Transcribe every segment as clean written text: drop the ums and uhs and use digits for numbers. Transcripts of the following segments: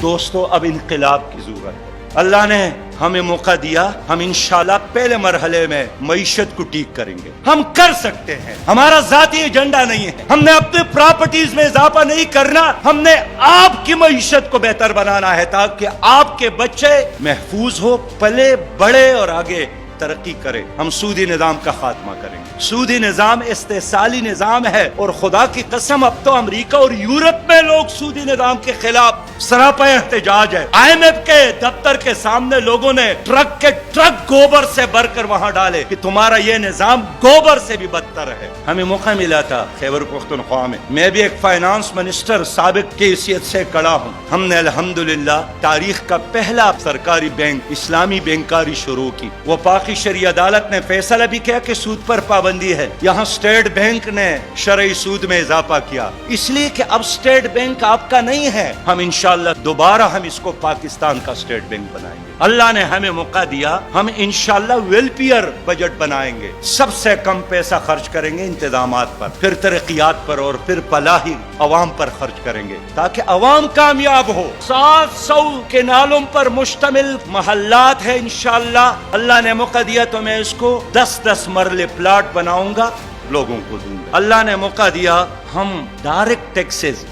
دوستو اب انقلاب کی ضرورت ہے. اللہ نے ہمیں موقع دیا, ہم انشاءاللہ پہلے مرحلے میں معیشت کو ٹھیک کریں گے. ہم کر سکتے ہیں, ہمارا ذاتی ایجنڈا نہیں ہے, ہم نے اپنے پراپرٹیز میں اضافہ نہیں کرنا, ہم نے آپ کی معیشت کو بہتر بنانا ہے تاکہ آپ کے بچے محفوظ ہو, پلے بڑے اور آگے ترقی کرے. ہم سودی نظام کا خاتمہ کریں گے. سودی نظام استحصالی نظام ہے, اور خدا کی قسم اب تو امریکہ اور یورپ میں لوگ سودی نظام کے خلاف سراپا احتجاج ہے. IMF کے دفتر کے سامنے لوگوں نے ٹرک کے ٹرک گوبر سے بھر کر وہاں ڈالے کہ تمہارا یہ نظام گوبر سے بھی بدتر ہے. ہمیں موقع ملا تھا خیبر پختونخوا میں بھی ایک فائنانس منسٹر سابق کی حیثیت سے کڑا ہوں. ہم نے الحمدللہ تاریخ کا پہلا سرکاری بینک اسلامی بینکاری شروع کی. وہ پاکی شرعی عدالت نے فیصلہ بھی کیا کہ سود پر پابندی ہے. یہاں اسٹیٹ بینک نے شرعی سود میں اضافہ کیا, اس لیے کہ اب اسٹیٹ بینک آپ کا نہیں ہے. ہم انشاءاللہ دوبارہ ہم اس کو پاکستان کا اسٹیٹ بینک بنائیں گے. اللہ نے ہمیں موقع دیا, ہم انشاءاللہ ویلفیئر بجٹ بنائیں گے. سب سے کم پیسہ خرچ کریں گے انتظامات پر, پھر ترقیات پر, اور پھر فلاحی عوام پر خرچ کریں گے تاکہ عوام کامیاب ہو. 700 کے نالوں پر مشتمل محلات ہے انشاءاللہ. اللہ نے موقع دیا تو میں اس کو 10-10 مرلے پلاٹ بناؤں گا, لوگوں کو دوں گا. اللہ نے موقع دیا, ہم ڈائریکٹ ٹیکسز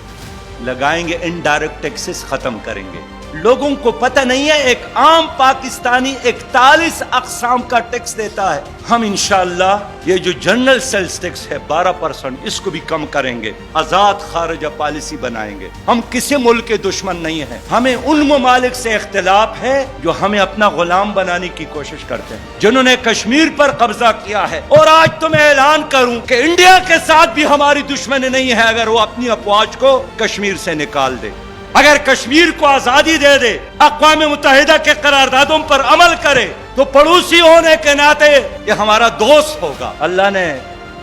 لگائیں گے, انڈائریکٹ ٹیکسز ختم کریں گے. لوگوں کو پتہ نہیں ہے, ایک عام پاکستانی 41 اقسام کا ٹیکس دیتا ہے. ہم انشاءاللہ یہ جو جنرل سیلز ٹیکس ہے 12%, اس کو بھی کم کریں گے. آزاد خارجہ پالیسی بنائیں گے. ہم کسی ملک کے دشمن نہیں ہیں, ہمیں ان ممالک سے اختلاف ہے جو ہمیں اپنا غلام بنانے کی کوشش کرتے ہیں, جنہوں نے کشمیر پر قبضہ کیا ہے. اور آج تو میں اعلان کروں کہ انڈیا کے ساتھ بھی ہماری دشمنی نہیں ہے اگر وہ اپنی افواج کو کشمیر سے نکال دے, اگر کشمیر کو آزادی دے دے, اقوام متحدہ کے قراردادوں پر عمل کرے, تو پڑوسی ہونے کے ناطے یہ ہمارا دوست ہوگا. اللہ نے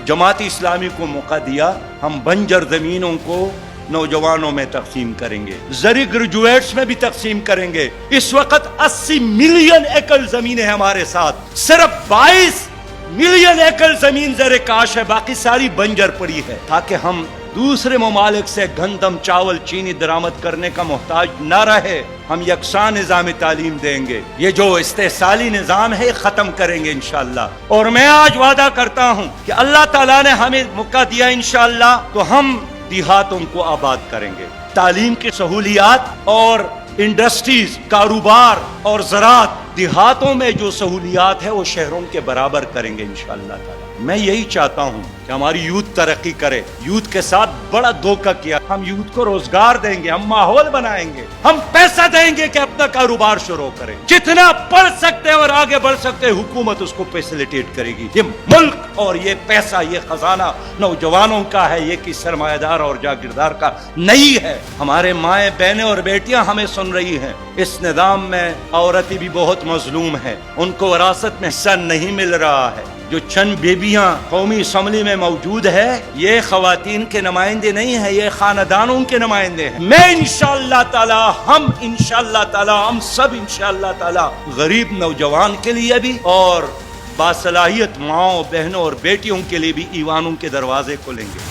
جماعت اسلامی کو موقع دیا, ہم بنجر زمینوں کو نوجوانوں میں تقسیم کریں گے, زرعی گریجویٹس میں بھی تقسیم کریں گے. اس وقت 80 ملین ایکڑ زمینیں ہمارے ساتھ, صرف 22 ملین ایکڑ زمین زر کاش ہے, باقی ساری بنجر پڑی ہے, تاکہ ہم دوسرے ممالک سے گندم, چاول, چینی درآمد کرنے کا محتاج نہ رہے. ہم یکساں نظام تعلیم دیں گے. یہ جو استحصالی نظام ہے ختم کریں گے انشاءاللہ. اور میں آج وعدہ کرتا ہوں کہ اللہ تعالیٰ نے ہمیں موقع دیا انشاءاللہ تو ہم دیہاتوں کو آباد کریں گے. تعلیم کی سہولیات اور انڈسٹریز, کاروبار اور زراعت, دیہاتوں میں جو سہولیات ہے وہ شہروں کے برابر کریں گے انشاءاللہ تعالیٰ. میں یہی چاہتا ہوں کہ ہماری یوتھ ترقی کرے. یوتھ کے ساتھ بڑا دھوکہ کیا. ہم یوتھ کو روزگار دیں گے, ہم ماحول بنائیں گے, ہم پیسہ دیں گے کہ اپنا کاروبار شروع کریں. جتنا پڑھ سکتے ہیں اور آگے بڑھ سکتے ہیں, حکومت اس کو فیسیلیٹیٹ کرے گی. یہ ملک اور یہ پیسہ, یہ خزانہ نوجوانوں کا ہے, یہ کہ سرمایہ دار اور جاگیردار کا نہیں ہے. ہمارے مائیں بہنیں اور بیٹیاں ہمیں سن رہی ہیں. اس نظام میں عورتیں بھی بہت مظلوم ہیں, ان کو وراثت میں حصہ نہیں مل رہا ہے. جو چند بیبیاں قومی اسمبلی میں موجود ہے, یہ خواتین کے نمائندے نہیں ہیں, یہ خاندانوں کے نمائندے ہیں. میں انشاءاللہ تعالی, ہم انشاءاللہ تعالی, ہم سب انشاءاللہ تعالی غریب نوجوان کے لیے بھی اور باصلاحیت ماؤں, بہنوں اور بیٹیوں کے لیے بھی ایوانوں کے دروازے کھولیں گے.